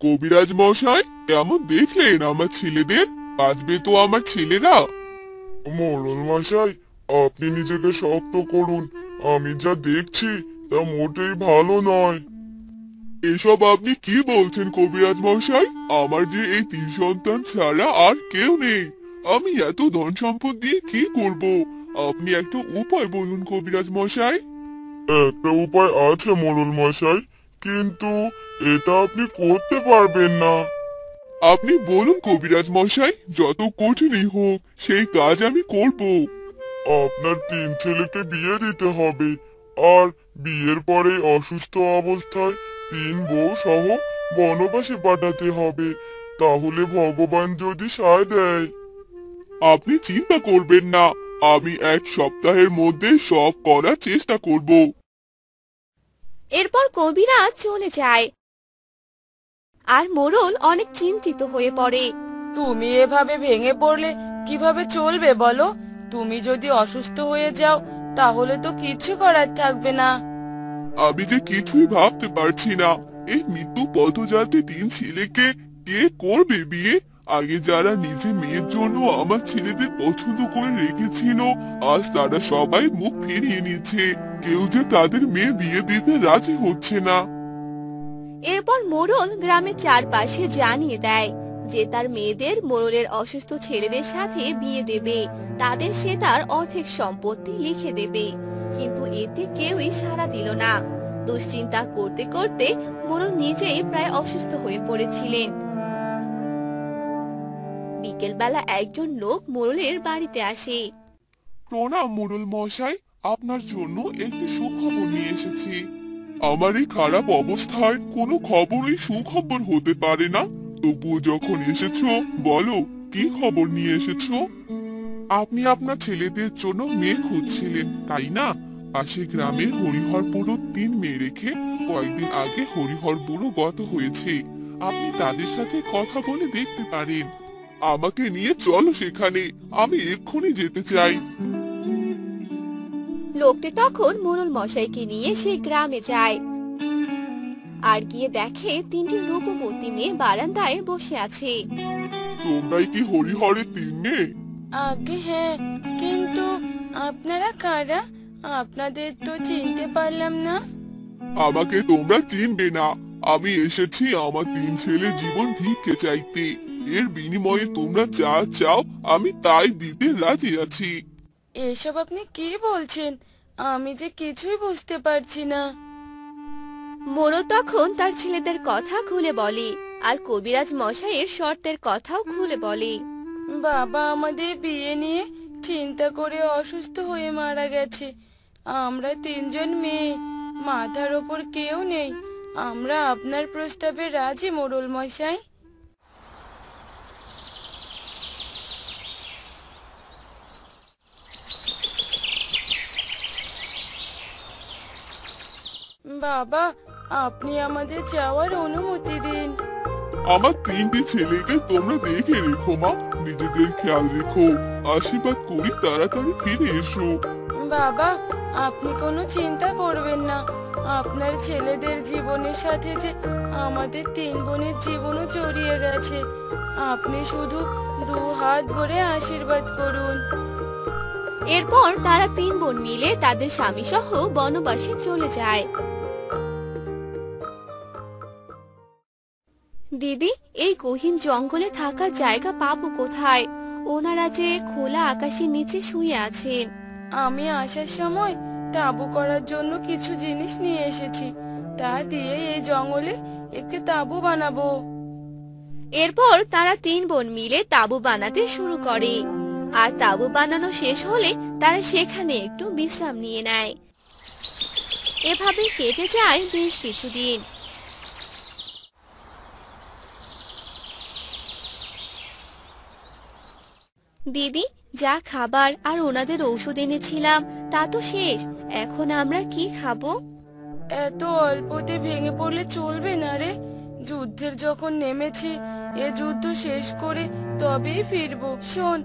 কবিরাজ মশাই, কেমন দেখলেন আমার ছেলেদের? বাঁচবে তো আমার ছেলেরা? মোড়ল মশাই, আপনি নিজেকে শক্ত করুন। আমি যা দেখছি তা মোটেই ভালো নয়। এসব আপনি কি বলছেন কবিরাজ মশাই? আমার যে এই 3 সন্তান ছাড়া আর কেউ নেই। আমি এত ধন সম্পদ দিয়ে কি করব? আপনি একটা উপায় বলুন কবিরাজ মশাই। একটা উপায় আছে মোড়ল মশাই, কিন্তু এটা আপনি করতে পারবেন না। আপনি বলুন কবিরাজ মশাই, যত কঠিনই হোক সেই কাজ আমি করব। আপনার 3 ছেলেকে বিয়ে দিতে হবে, আর বিয়ের পরে অসুস্থ অবস্থায় 3 বউ সহ বনবাসে পাঠাতে হবে। তাহলে ভগবান যদি সায় দেয়। আপনি চিন্তা করবেন না, আমি 1 সপ্তাহের মধ্যে সব করার চেষ্টা করব। এরপর কবিরাজ চলে যায় আর মোড়ল অনেক চিন্তিত হয়ে পড়ে। তুমি এভাবে ভেঙে পড়লে কিভাবে চলবে বলো? তুমি যদি অসুস্থ হয়ে যাও তাহলে তো কিছু করার থাকবে না। আমি যে কিছুই ভাবতে পারছি না। এই মৃত্যু পথযাত্রী 3 ছেলেকে কে করবে বিয়ে? আগে যারা নিজে মেয়ের জন্য আমার ছেলেদের পছন্দ করে রেখেছিল, আজ তারা সবাই মুখ ফিরিয়ে নিচ্ছে। কেউ যে তাদের মেয়ে বিয়ে দিতে রাজি হচ্ছে না। এরপর মোড়ল গ্রামের চারপাশে জানিয়ে দেয় যে তার মেয়েদের মোড়লের অসুস্থ ছেলেদের সাথে বিয়ে দেবে, তাদের সে তার অর্ধেক সম্পত্তি লিখে দেবে। কিন্তু এতে কেউই সাড়া দিল না। দুশ্চিন্তা করতে করতে মোড়ল নিজেই প্রায় অসুস্থ হয়ে পড়েছিলেন। বিকেলবেলা একজন লোক মোড়লের বাড়িতে আসে। প্রণাম মোড়ল মশাই, আপনার জন্য একটি সুখবর নিয়ে এসেছি। আমার এই খারাপ অবস্থায় কোনো খবরই সুখবর হতে পারে না। তবুও যখন এসেছো, বলো কি খবর নিয়ে এসেছো? আপনি আপনার ছেলেদের জন্য মেয়ে খুঁজছিলেন, তাই না? পাশের গ্রামের হরিহর বুড়ো 3 মেয়ে রেখে কয়েকদিন আগে হরিহর বুড়ো গত হয়েছে। আপনি তাদের সাথে কথা বলে দেখতে পারেন। আমাকে নিয়ে চলো সেখানে, আমি এক্ষুনি যেতে চাই। লোকটি তখন মোড়ল মশাইকে নিয়ে সে গ্রামে যায় আর গিয়ে দেখে 3টি রূপবতী মেয়ে বারান্দায় বসে আছে। তোমরাই কি হরিহরের 3 মেয়ে? আগে হ্যাঁ, কিন্তু আপনারা কারা? আপনাদের তো চিনতে পারলাম না। আমাকে তোমরা চিনবে না। আমি এসেছি আমার 3 ছেলের জীবন ভিক্ষে চাইতে। এর বিনিময়ে তোমরা যা চাও আমি তাই দিতে রাজি আছি। এসব আপনি কি বলছেন? আমি যে কিছুই বুঝতে পারছি না। মোড়ল তখন তার ছেলেদের কথা খুলে বলে আর কবিরাজ মশাইয়ের শর্তের কথাও খুলে বলে। বাবা আমাদের বিয়ে নিয়ে চিন্তা করে অসুস্থ হয়ে মারা গেছে। আমরা 3জন মেয়ে, মাথার ওপর কেউ নেই। আমরা আপনার প্রস্তাবে রাজি মোড়ল মশাই। বাবা, আপনি আমাদের যাওয়ার অনুমতি দিন। আমার 3টি ছেলেকে তোমরা দেখে রেখো মা, নিজেদের খেয়াল রেখো। আশীর্বাদ করি তাড়াতাড়ি ফিরে এসো। বাবা, আপনি কোনো চিন্তা করবেন না। আপনার ছেলেদের জীবনের সাথে যে আমাদের 3 বোনের জীবনও জড়িয়ে গেছে। আপনি শুধু 2 হাত ভরে আশীর্বাদ করুন। এরপর তারা 3 বোন মিলে তাদের স্বামী সহ বনবাসে চলে যায়। দিদি, এই গহীন জঙ্গলে থাকার জায়গা পাবো কোথায়? ওনারা যে খোলা আকাশের নিচে শুয়ে আছেন। আমি আসার সময় তাঁবু করার জন্য কিছু জিনিস নিয়ে এসেছি, তা দিয়ে এই জঙ্গলে একটি তাঁবু বানাবো। এরপর তারা 3 বোন মিলে তাঁবু বানাতে শুরু করে আর তাঁবু বানানো শেষ হলে তারা সেখানে একটু বিশ্রাম নিয়ে নেয়। এভাবে কেটে যায় বেশ কিছুদিন। দিদি, যা খাবার আর ওনাদের ঔষধ এনেছিলাম তা তো শেষ। এখন আমরা কি খাবো? এত অল্পতে ভেঙে পড়লে চলবে না রে। যুদ্ধের যখন নেমেছি, এ যুদ্ধ শেষ করে তবেই ফিরবো। শোন,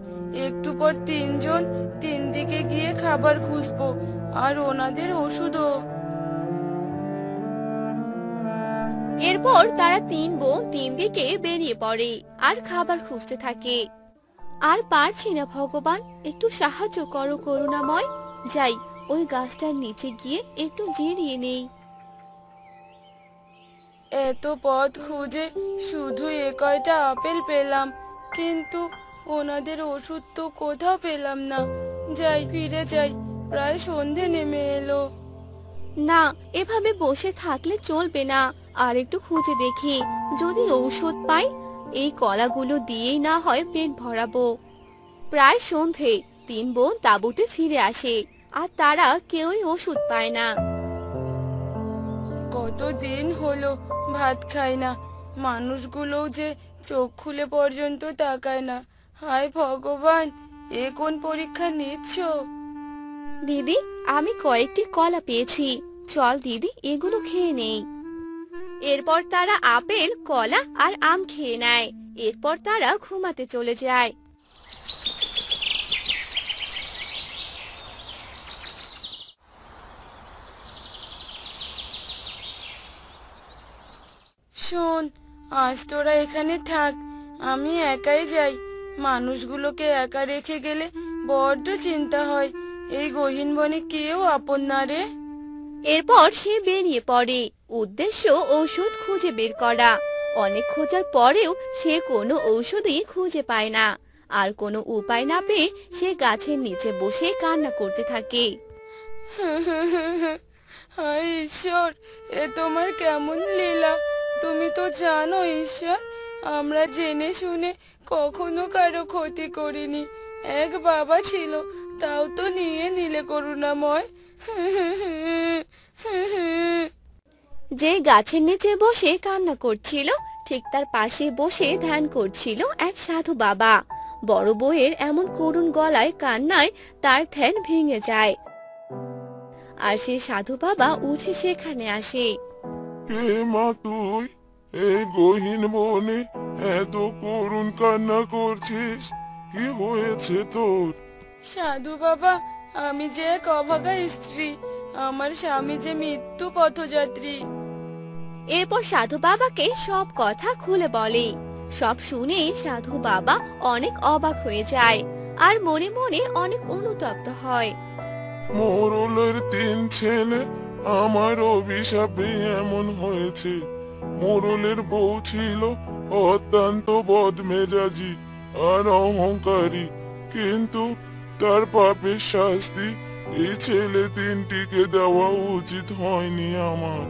একটু পর 3জন 3 দিকে গিয়ে খাবার খুঁজবো আর ওনাদের ওষুধও। এরপর তারা তিন বোন তিন দিকে বেরিয়ে পড়ে আর খাবার খুঁজতে থাকে। আর পারছি না ভগবান, একটু সাহায্য করো করুণাময়। যাই, ওই গাছটার নিচে গিয়ে একটু জিরিয়ে নেই। এত পথ খুঁজে শুধু এ কয়টা আপেল পেলাম, কিন্তু ওনাদের ওষুধ তো কোথাও পেলাম না। যাই, ফিরে যাই, প্রায় সন্ধে নেমে এলো। না, এভাবে বসে থাকলে চলবে না। আর একটু খুঁজে দেখি, যদি ঔষধ পাই। এই কলাগুলো দিয়েই না হয় পেট ভরাবো। প্রায় সন্ধে, তিন বোন তাঁবুতে ফিরে আসে আর তারা কেউই ওষুধ পায় না। কতদিন হলো ভাত খাই না, মানুষগুলোও যে চোখ খুলে পর্যন্ত তাকায় না। হায় ভগবান, এ কোন পরীক্ষা নিচ্ছ? দিদি, আমি কয়েকটি কলা পেয়েছি, চল দিদি এগুলো খেয়ে নেই। এরপর তারা আপেল, কলা আর আম খেয়ে নেয়। এরপর তারা ঘুমাতে চলে যায়। শোন, আজ তোরা এখানে থাক, আমি একাই যাই। মানুষগুলোকে একা রেখে গেলে বড্ড চিন্তা হয়। এই গহীন বনে কেউ আপন না রে। এরপর সে বেরিয়ে পড়ে, উদ্দেশ্য ঔষধ খুঁজে বের করা। অনেক খোঁজার পরেও সে কোনো ঔষধই খুঁজে পায় না। আর কোনো উপায় না পেয়ে সে গাছের নিচে বসে কান্না করতে থাকে। হায় ঈশ্বর, এ তোমার কেমন লীলা! তুমি তো জানো ঈশ্বর, আমরা জেনে শুনে কখনো কারো ক্ষতি করিনি। এক বাবা ছিল, তাও তো নিয়ে নিলে করুণাময়। যে গাছের নিচে বসে কান্না করছিল, ঠিক তার পাশে বসে ধ্যান করছিল এক সাধু বাবা। বড় বউয়ের এমন করুণ গলায় কান্নায় তার ধ্যান ভেঙে যায়। আর সে সাধু বাবা উঠে সেখানে আসে। কে মা তুই? এই গহীন বনে এত করুণ কান্না করছিস, কি হয়েছে তোর? সাধু বাবা, আমি যে এক অভাগা স্ত্রী, আমার স্বামী যে মৃত্যু পথযাত্রী। এরপর সাধু বাবাকে সব কথা খুলে বলে। সব শুনে সাধু বাবা অনেক অবাক হয়ে যায় আর মনে মনে অনেক অনুতপ্ত হয়। মোরলের তিন ছেলে, আমার অভিশাপে এমন হয়েছে। মোরলের বউ ছিল অত্যন্ত বদমেজাজি আর অহংকারী, কিন্তু তার পাপের শাস্তি এই ছেলে তিনটিকে দেওয়া উচিত হয়নি আমার।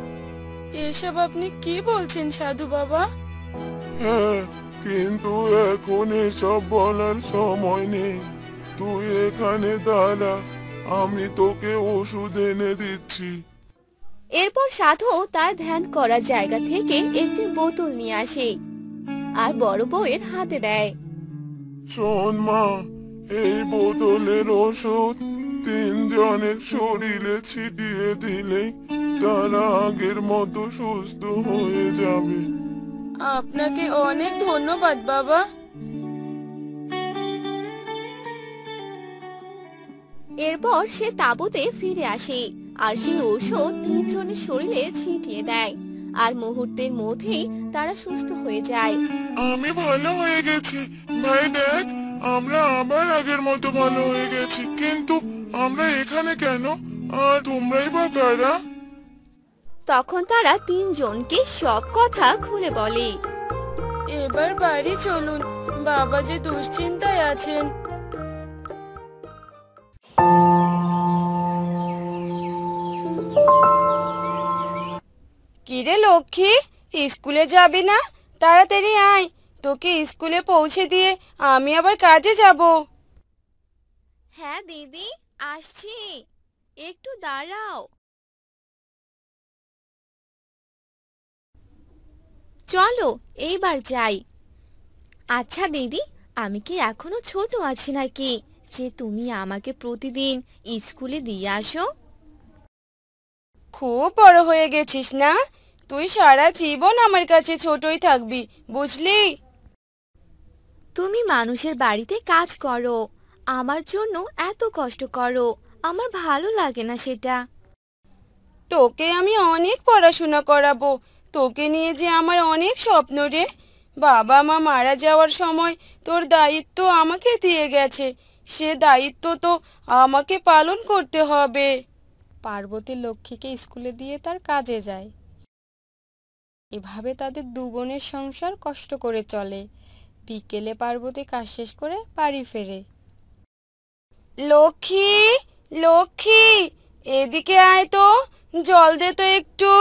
এসব আপনি কি বলছেন সাধু বাবা? হ্যাঁ, কিন্তু এখন এসব বলার সময় নেই। তুই এখানে দাঁড়া, আমি তোকে ওষুধ এনে দিচ্ছি। এরপর সাধু তার ধ্যান করা জায়গা থেকে একটি বোতল নিয়ে আসে আর বড় বউয়ের হাতে দেয়। শোন মা, এই বোতলের ওষুধ তিনজনের শরীরে ছিটিয়ে দিলেই তারা আগের মতো সুস্থ হয়ে যাবে। আপনাকে অনেক ধন্যবাদ বাবা। এরপর সে তাঁবুতে ফিরে আসে আর সেই ঔষধ তিনজনের শরীরে ছিটিয়ে দেয়। আর মুহূর্তের মধ্যেই তারা সুস্থ হয়ে যায়। আমি ভালো হয়ে গেছি ভাই, দেখ আমরা আবার আগের মতো ভালো হয়ে গেছি। কিন্তু আমরা এখানে কেন, আর তোমরাই বা কারা? তখন তারা তিনজনকে সব কথা খুলে বলে। এবার বাড়ি চলুন, বাবা যে দুশ্চিন্তায় আছেন। কিরে লক্ষ্মী, স্কুলে যাবি না? তাড়াতাড়ি আয়, তোকে স্কুলে পৌঁছে দিয়ে আমি আবার কাজে যাব। হ্যাঁ দিদি, আসছি, একটু দাঁড়াও। চলো এইবার যাই। আচ্ছা দিদি, আমি কি এখনো ছোট আছি নাকি যে তুমি আমাকে প্রতিদিন স্কুলে দিয়ে আসো? খুব বড় হয়ে গেছিস না? তুই সারা জীবন আমার কাছে ছোটই থাকবি, বুঝলি? তুমি মানুষের বাড়িতে কাজ করো, আমার জন্য এত কষ্ট করো, আমার ভালো লাগে না সেটা। তোকে আমি অনেক পড়াশোনা করাবো, তোকে নিয়ে যে আমার অনেক স্বপ্ন রে। বাবা মা মারা যাওয়ার সময় তোর দায়িত্ব আমাকে দিয়ে গেছে, সে দায়িত্ব তো আমাকে পালন করতে হবে। পার্বতী লক্ষ্মীকে স্কুলে দিয়ে তার কাজে যায়। এভাবে তাদের দু বোনের সংসার কষ্ট করে চলে। বিকেলে পার্বতী কাজ শেষ করে বাড়ি ফেরে। লক্ষ্মী, লক্ষ্মী, এদিকে আয় তো, জল দে তো একটু।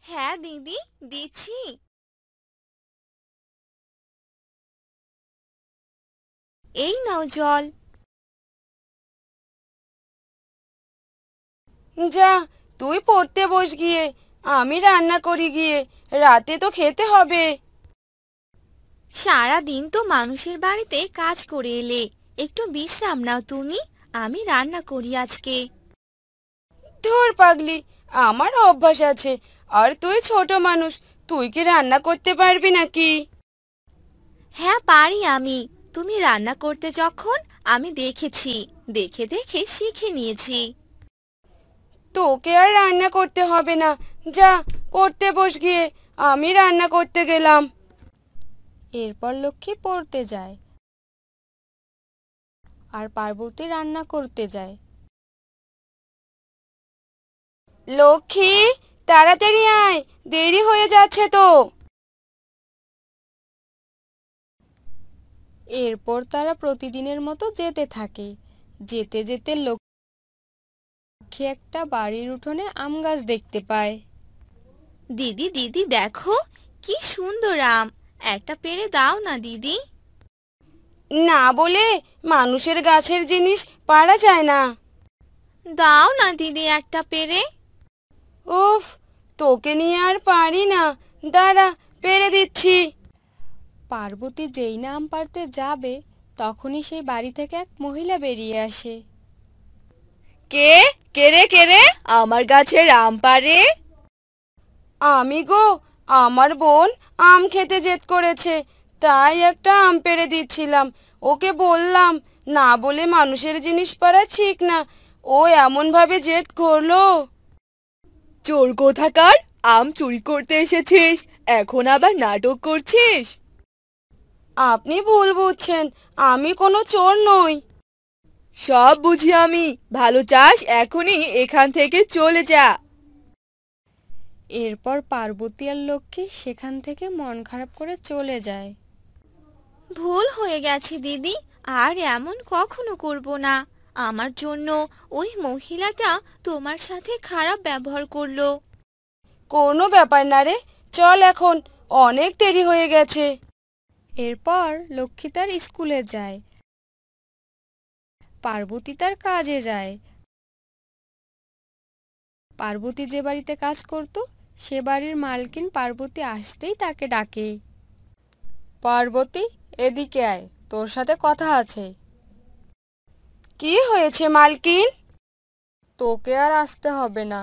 হ্যাঁ দিদি, দিচ্ছি। এই নাও জল। যা, তুই পড়তে বস গিয়ে, আমি রান্না করি গিয়ে, রাতে তো খেতে হবে। সারা দিন তো মানুষের বাড়িতে কাজ করে এলে, একটু বিশ্রাম নাও তুমি, আমি রান্না করি আজকে। ধুর পাগলি, আমার অভ্যাস আছে, আর তুই ছোট মানুষ, তুই কি রান্না করতে পারবি নাকি? হ্যাঁ পারি আমি, তুমি রান্না করতে যখন আমি দেখেছি, দেখে দেখে শিখে নিয়েছি। তোকে আর রান্না করতে হবে না, যা পড়তে বস গিয়ে, আমি রান্না করতে গেলাম। এরপর লক্ষ্মী পড়তে যায় আর পার্বতী রান্না করতে যায়। লক্ষ্মী, তাড়াতাড়ি আয়, দেরি হয়ে যাচ্ছে তো। এরপর তারা প্রতিদিনের মতো যেতে থাকে। যেতে যেতে লক্ষ্মী একটা বাড়ির উঠোনে আম গাছ দেখতে পায়। দিদি দিদি দেখো, কি সুন্দর আম, একটা পেড়ে দাও না দিদি। না বলে মানুষের গাছের জিনিস পারা যায় না। দাও না দিদি একটা পেড়ে। উফ, তোকে নিয়ে আর পারি না, দাঁড়া পেরে দিচ্ছি। পার্বতী যেই না আম পাড়তে যাবে, তখনই সেই বাড়ি থেকে এক মহিলা বেরিয়ে আসে। কে কে রে কে রে, আমার গাছের আম পাড়ে? আমি গো, আমার বোন আম খেতে জেদ করেছে, তাই একটা আম পেড়ে দিচ্ছিলাম। ওকে বললাম না বলে মানুষের জিনিস পাড়া ঠিক না, ও এমনভাবে জেদ করলো। চোর কোথাকার, আম চুরি করতে এসেছিস, এখন আবার নাটক করছিস? আপনি ভুল বুঝছেন, আমি কোনো চোর নই। সব বুঝি আমি, ভালো চাস এখনই এখান থেকে চলে যা। এরপর পার্বতী আর লক্ষ্মী সেখান থেকে মন খারাপ করে চলে যায়। ভুল হয়ে গেছে দিদি, আর এমন কখনো করব না। আমার জন্য ওই মহিলাটা তোমার সাথে খারাপ ব্যবহার করলো। কোনো ব্যাপার না রে, চল এখন, অনেক দেরি হয়ে গেছে। এরপর লক্ষ্মী তার স্কুলে যায়, পার্বতী তার কাজে যায়। পার্বতী যে বাড়িতে কাজ করত, সে বাড়ির মালকিন পার্বতী আসতেই তাকে ডাকে। পার্বতী, এদিকে আয়, তোর সাথে কথা আছে। কি হয়েছে মালকিন? তোকে আর আসতে হবে না।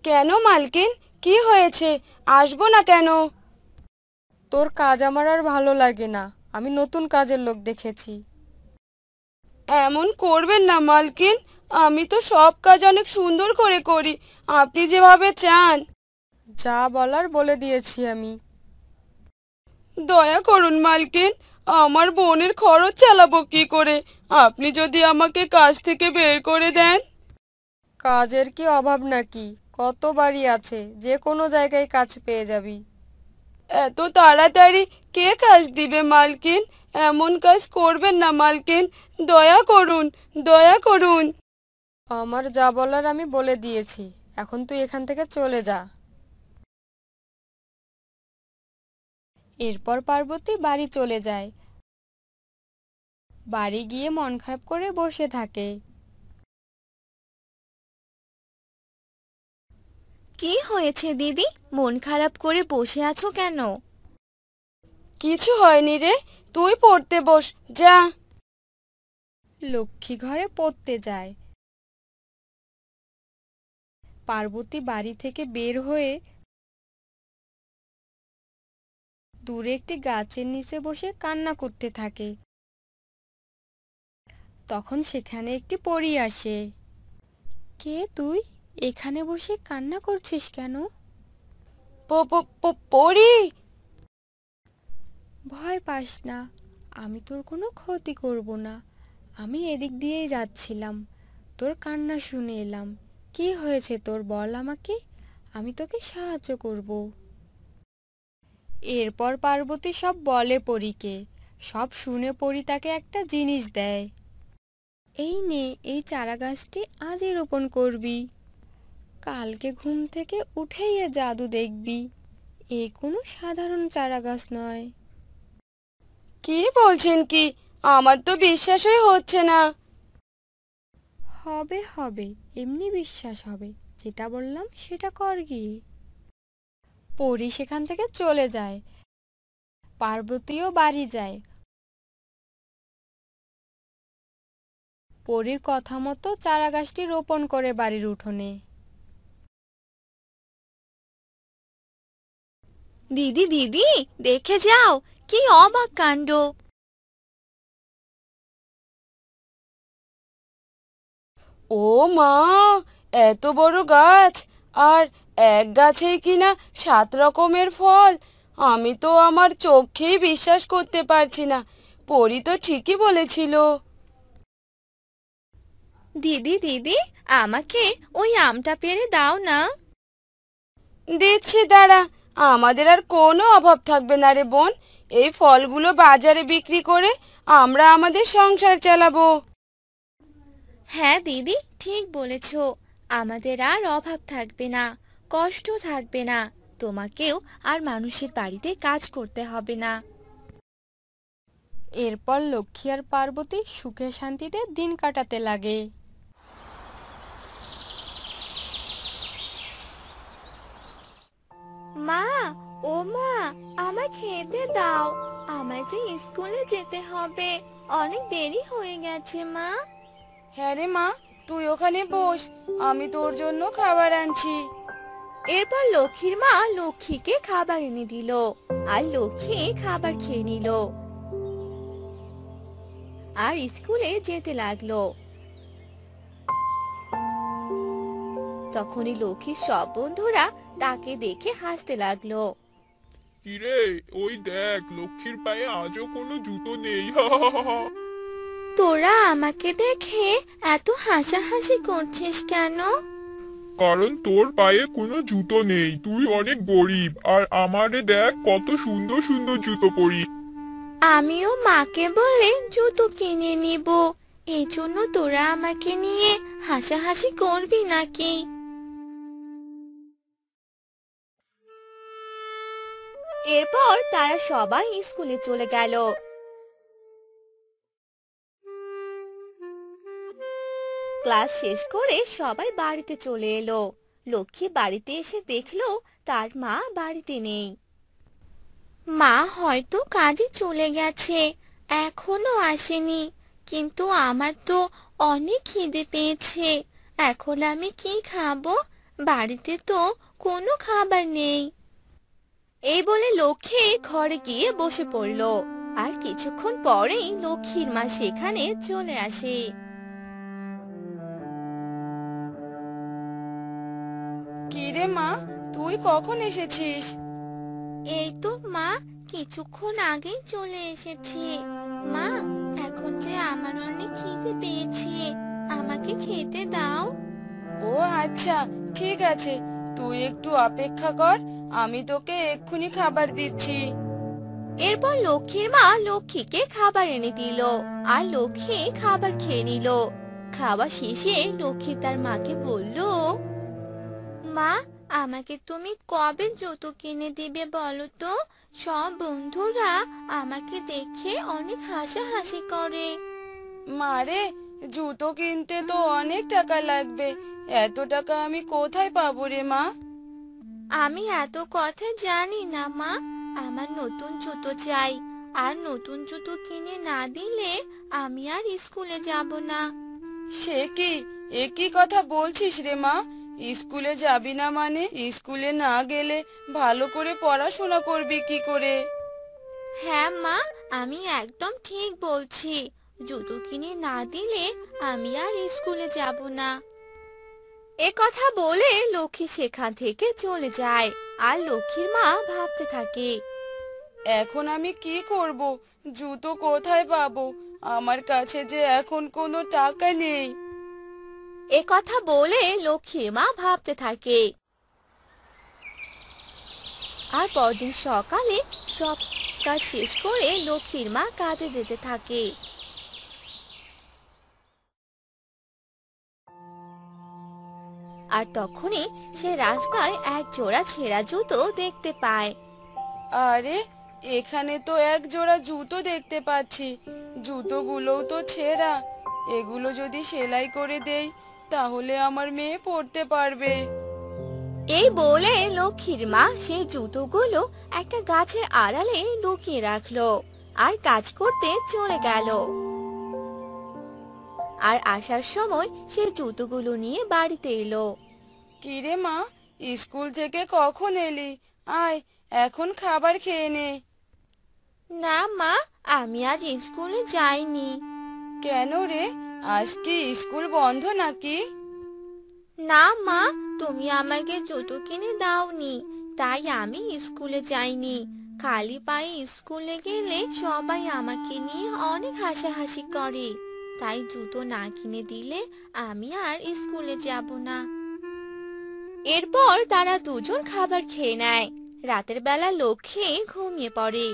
কেন মালকিন, কি হয়েছে? আসবো না কেন? তোর কাজ আমার আর ভালো লাগে না, আমি নতুন কাজের লোক দেখেছি। এমন করবেন না মালকিন, আমি তো সব কাজ অনেক সুন্দর করে করি, আপনি যেভাবে চান। যা বলার বলে দিয়েছি আমি। দয়া করুন মালকিন, আমার বোনের খরচ চালাবো কি করে? আপনি যদি আমাকে কাজ থেকে বের করে দেন। কাজের কি অভাব নাকি? কত বাড়ি আছে, যে কোনো জায়গায় কাজ পেয়ে যাবি। এত তাড়াতাড়ি কে কাজ দিবে মালকিন? এমন কাজ করবেন না মালকিন, দয়া করুন, দয়া করুন। আমার যা বলার আমি বলে দিয়েছি, এখন তুই এখান থেকে চলে যা। এরপর পার্বতী বাড়ি চলে যায়। বাড়ি গিয়ে মন খারাপ করে বসে থাকে। কি হয়েছে দিদি, মন খারাপ করে বসে আছো কেন? কিছু হয়নি রে, তুই পড়তে বস, যা। লক্ষ্মী ঘরে পড়তে যায়। পার্বতী বাড়ি থেকে বের হয়ে দূরে একটি গাছের নিচে বসে কান্না করতে থাকে। তখন সেখানে একটি পরী আসে। কে তুই, এখানে বসে কান্না করছিস কেন? পরি। ভয় পাস না, আমি তোর কোনো ক্ষতি করব না। আমি এদিক দিয়েই যাচ্ছিলাম, তোর কান্না শুনে এলাম। কি হয়েছে তোর, বল আমাকে, আমি তোকে সাহায্য করব। এরপর পার্বতী সব বলে পরীকে। সব শুনে পরী তাকে একটা জিনিস দেয়। এই নে, এই চারা গাছটি আজই রোপণ করবি। কালকে ঘুম থেকে উঠেই এ জাদু দেখবি। এ কোনো সাধারণ চারা গাছ নয়। কি বলছেন কি? আমার তো বিশ্বাসই হচ্ছে না। হবে হবে, এমনি বিশ্বাস হবে। যেটা বললাম সেটা কর গিয়ে। পরী সেখান থেকে চলে যায়। পার্বতীও বাড়ি যায়। পরীর কথা মতো চারা গাছটি রোপণ করে বাড়ির উঠোনে। দিদি দিদি, দেখে যাও, কি অবাক কাণ্ড! ও মা, এত বড় গাছ! আর এক গাছেই কিনা 7 রকমের ফল! আমি তো আমার চোখেই বিশ্বাস করতে পারছি না। পরি তো ঠিকই বলেছিল। দিদি দিদি, আমাকে ওই আমটা পেড়ে দাও না। দিচ্ছি, দাঁড়া। আমাদের আর কোনো অভাব থাকবে না রে বোন। এই ফলগুলো বাজারে বিক্রি করে আমরা আমাদের সংসার চালাবো। হ্যাঁ দিদি, ঠিক বলেছ। আমাদের আর অভাব থাকবে না, কষ্ট থাকবে না, তোমাকেও আর মানুষের বাড়িতে কাজ করতে হবে না। এরপর লক্ষ্মী আর পার্বতী সুখে শান্তিতে দিন কাটাতে লাগে। মা, ও মা, আমায় খেতে দাও। আমায় যে স্কুলে যেতে হবে, অনেক দেরি হয়ে গেছে মা। হ্যাঁ রে মা, তুই ওখানে বস, আমি তোর জন্য খাবার আনছি। এরপর লক্ষ্মীর মা লক্ষ্মীকে খাবার এনে দিল, আর লক্ষ্মী খাবার খেয়ে নিল আর স্কুলে যেতে লাগলো। তখনই লক্ষ্মীর সব বন্ধুরা তাকে দেখে হাসতে লাগলো। কিরে, ওই দেখ, লক্ষ্মীর পায়ে আজও কোনো জুতো নেই। তোরা আমাকে দেখে এত হাসাহাসি করছিস কেন? কারণ তোর পায়ে কোনো জুতো নেই, তুই অনেক গরিব, আর আমারে দেখ কত সুন্দর সুন্দর জুতো পরি। আমিও মাকে বলে জুতো কিনে নিব, এই জন্য তোরা আমাকে নিয়ে হাসাহাসি করবি নাকি? এরপর তারা সবাই স্কুলে চলে গেল। ক্লাস শেষ করে সবাই বাড়িতে চলে এলো। লক্ষ্মী বাড়িতে এসে দেখলো তার মা বাড়িতে নেই। মা হয়তো কাজে চলে গেছে, এখনো আসেনি। কিন্তু আমার তো অনেক খিদে পেয়েছে, এখন আমি কি খাবো? বাড়িতে তো কোনো খাবার নেই। এই বলে লক্ষ্মী ঘরে গিয়ে বসে পড়লো। আর কিছুক্ষণ পরেই লক্ষ্মীর মা সেখানে চলে আসে। কি রে মা, তুই কখন এসেছিস? এই তো মা, কিছুক্ষণ আগেই চলে এসেছি। মা, এখন যে আমার অনেক খিদে পেয়েছে, আমাকে খেতে দাও। ও আচ্ছা, ঠিক আছে, তুই একটু অপেক্ষা কর, আমি তোকে এক্ষুনি খাবার দিচ্ছি। এরপর লক্ষ্মীর মা লক্ষ্মীকে খাবার এনে দিল, আর লক্ষ্মী খাবার খেয়ে নিল। খাওয়া শেষে লক্ষ্মী তার মাকে বলল, মা, আমাকে তুমি কবে জুতো কিনে দিবে বলো তো? সব বন্ধুরা আমাকে দেখে অনেক হাসাহাসি করে। মারে, জুতো কিনতে তো অনেক টাকা লাগবে, এত টাকা আমি কোথায় পাবো রে মা? আমি এত কথা জানি না মা, আমার নতুন জুতো চাই, আর নতুন জুতো কিনে না দিলে আমি আর স্কুলে যাব না। সে কি, এ কি কথা বলছিস রে মা? স্কুলে যাবি না মানে? স্কুলে না গেলে ভালো করে পড়াশোনা করবি কি করে? হ্যাঁ মা, আমি একদম ঠিক বলছি। জুতো কিনে না দিলে আমি আর স্কুলে যাব না। এ কথা বলে লক্ষ্মী সেখান থেকে চলে যায়। আর লক্ষ্মীর মা ভাবতে থাকে। এখন আমি কি করব? জুতো কোথায় পাবো? আমার কাছে যে এখন কোনো টাকা নেই। এ কথা বলে লক্ষ্মীর মা ভাবতে থাকে। আর পরদিন সকালে সব কাজ শেষ করে লক্ষ্মীর মা কাজে যেতে থাকে। আর তখনই সে রাস্তায় এক জোড়া ছেঁড়া জুতো দেখতে পায়। আরে, এখানে তো এক জোড়া জুতো দেখতে পাচ্ছি। জুতোগুলোও তো ছেঁড়া। এগুলো যদি সেলাই করে দেই তাহলে আমার মেয়ে পরতে পারবে। এই বলে লক্ষ্মীর মা সেই জুতোগুলো একটা গাছের আড়ালে লুকিয়ে রাখলো আর কাজ করতে চলে গেল। আর আসার সময় সে জুতোগুলো নিয়ে বাড়িতে এলো। কিরে মা, স্কুল থেকে কখন এলি? আয়, এখন খাবার খেয়ে নে। না মা, আমি আজ স্কুলে যাইনি। কেন রে, আজ কি স্কুল বন্ধ নাকি? না মা, তুমি আমাকে জুতো কিনে দাওনি, তাই আমি স্কুলে যাইনি। খালি পায়ে স্কুলে গেলে সবাই আমাকে নিয়ে অনেক হাসাহাসি করে, তাই জুতো না কিনে দিলে আমি আর স্কুলে যাব না। এরপর তারা দুজন খাবার খেয়ে নেয়। রাতের বেলা লক্ষ্মী ঘুমিয়ে পড়ে।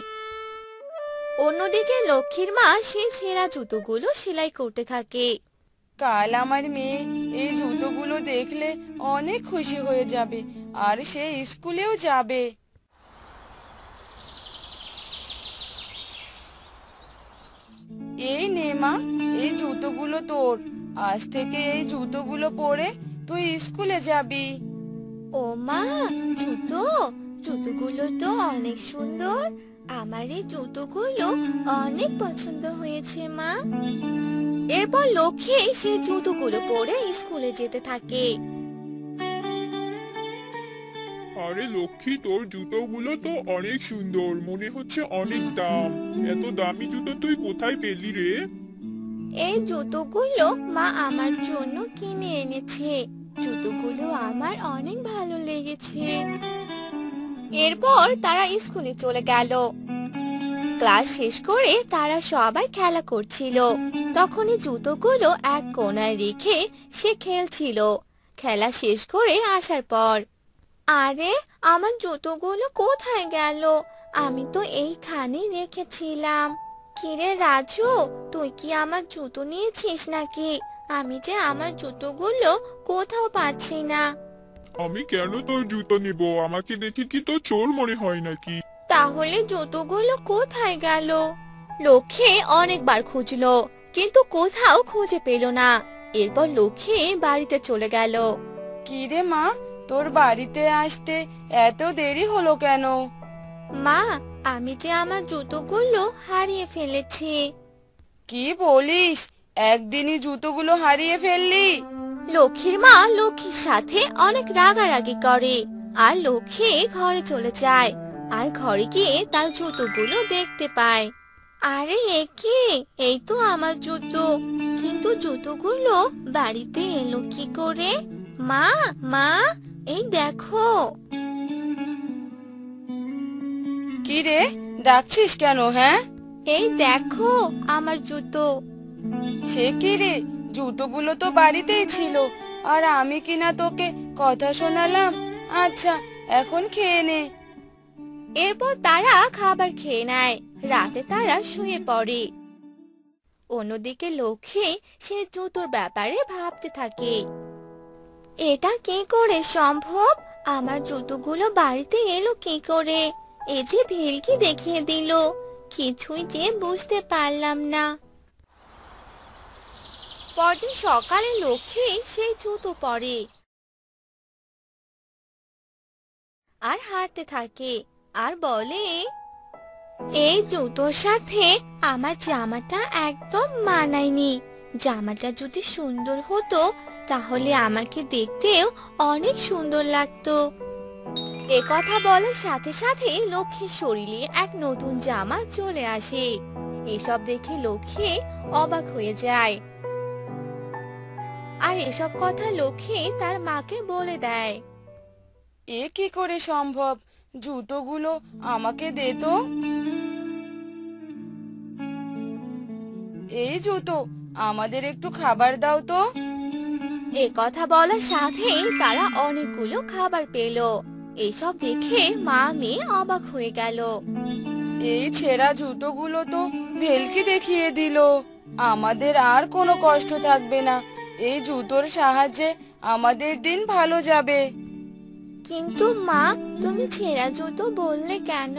অন্যদিকে লক্ষ্মীর মা সেই ছেঁড়া জুতোগুলো সেলাই করতে থাকে। কাল আমার মেয়ে এই জুতোগুলো দেখলে অনেক খুশি হয়ে যাবে আর সে স্কুলেও যাবে। এই নে মা, এই জুতোগুলো তোর। আজ থেকে এই জুতোগুলো পরে তুই স্কুলে যাবি। ও মা, জুতো? জুতোগুলো তো অনেক সুন্দর। আমার এই জুতোগুলো অনেক পছন্দ হয়েছে মা। এরপর লক্ষ্মী সেই জুতোগুলো পরে স্কুলে যেতে থাকে। আরে লক্ষ্মী, তোর জুতোগুলো তো অনেক সুন্দর, মনে হচ্ছে অনেক দাম। এত দামি জুতো তুই কোথায় পেলি রে? এই জুতোগুলো মা আমার জন্য কিনে এনেছে। জুতোগুলো আমার অনেক ভালো লেগেছে। এরপর তারা স্কুলে চলে গেল। ক্লাস শেষ করে তারা সবাই খেলা করছিল। তখনই জুতোগুলো এক কোণায় রেখে সে খেলছিল। খেলা শেষ করে আসার পর, আরে আমার জুতোগুলো কোথায় গেল? আমি তো এইখানে রেখেছিলাম। কিরে রাজু, তুই কি আমার জুতো নিয়েছিস নাকি? আমি যে আমার জুতোগুলো কোথাও পাচ্ছি না। আমি কেন তোর জুতো নিব? আমাকে দেখে কি তোর চোর মনে হয় নাকি? তাহলে জুতোগুলো কোথায় গেল? লক্ষ্মী অনেকবার খুঁজলো, কিন্তু কোথাও খুঁজে পেল না। এরপর লক্ষ্মী বাড়িতে চলে গেল। কিরে মা, তোর বাড়িতে আসতে এত দেরি হলো কেন? মা, আমি যে আমার জুতোগুলো হারিয়ে ফেলেছি। কি বলিস? একদিনই জুতোগুলো হারিয়ে ফেললি? লক্ষ্মীর মা লক্ষ্মীর সাথে অনেক রাগারাগি করে। আর লক্ষ্মী ঘরে চলে যায়। আর ঘরে গিয়ে তার জুতোগুলো দেখতে পায়। আরে এ কি? এই তো আমার জুতো, কিন্তু জুতোগুলো বাড়িতে এলো কি করে? মা, মা, এই দেখো। কি রে, ডাকছিস কেন? হ্যাঁ, এই দেখো আমার জুতো। সে কি রে, জুতোগুলো তো বাড়িতেই ছিল। আর আমি কিনা তোকে কথা শোনালাম। আচ্ছা, এখন খেয়ে নে। এরপর তারা খাবার খেয়ে নেয়। রাতে তারা শুয়ে পড়ে। অন্যদিকে লক্ষ্মী সে জুতোর ব্যাপারে ভাবতে থাকে। এটা কি করে সম্ভব? আমার জুতোগুলো বাড়িতে এলো কি করে? এ যে ভেলকি দেখিয়ে দিল, কিছুই যে বুঝতে পারলাম না। পরদিন সকালে লক্ষ্মী সেই জুতো পরে আর হাঁটতে থাকে আর বলে, এই জুতোর সাথে আমার জামাটা একদম মানায়নি। জামাটা যদি সুন্দর হতো তাহলে আমাকে দেখতেও অনেক সুন্দর লাগতো। এ কথা বলার সাথে সাথে লক্ষ্মীর শরীরে এক নতুন জামা চলে আসে। এসব দেখে লক্ষ্মী অবাক হয়ে যায়। আর এসব কথা লক্ষ্মী তার মাকে বলে দেয়। এ কি করে সম্ভব? জুতোগুলো আমাকে দে তো। এই জুতো, আমাদের একটু খাবার দাও তো। এ কথা বলার সাথেই তারা অনেকগুলো খাবার পেল। এসব দেখে মা মেয়ে অবাক হয়ে গেল। এই ছেঁড়া জুতোগুলো তো ভেলকি দেখিয়ে দিল। আমাদের আর কোনো কষ্ট থাকবে না। এই জুতোর সাহায্যে আমাদের দিন ভালো যাবে। কিন্তু মা, তুমি ছেঁড়া জুতো বললে কেন?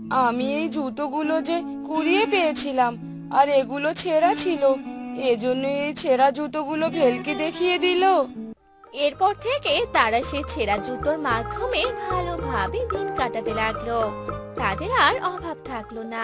আমি এই জুতোগুলো যে কুড়িয়ে পেয়েছিলাম, আর এগুলো ছেঁড়া ছিল, এজন্য এই ছেঁড়া জুতোগুলো ভেলকি দেখিয়ে দিল। এরপর থেকে তারা সে ছেঁড়া জুতোর মাধ্যমে ভালোভাবে দিন কাটাতে লাগলো। তাদের আর অভাব থাকলো না।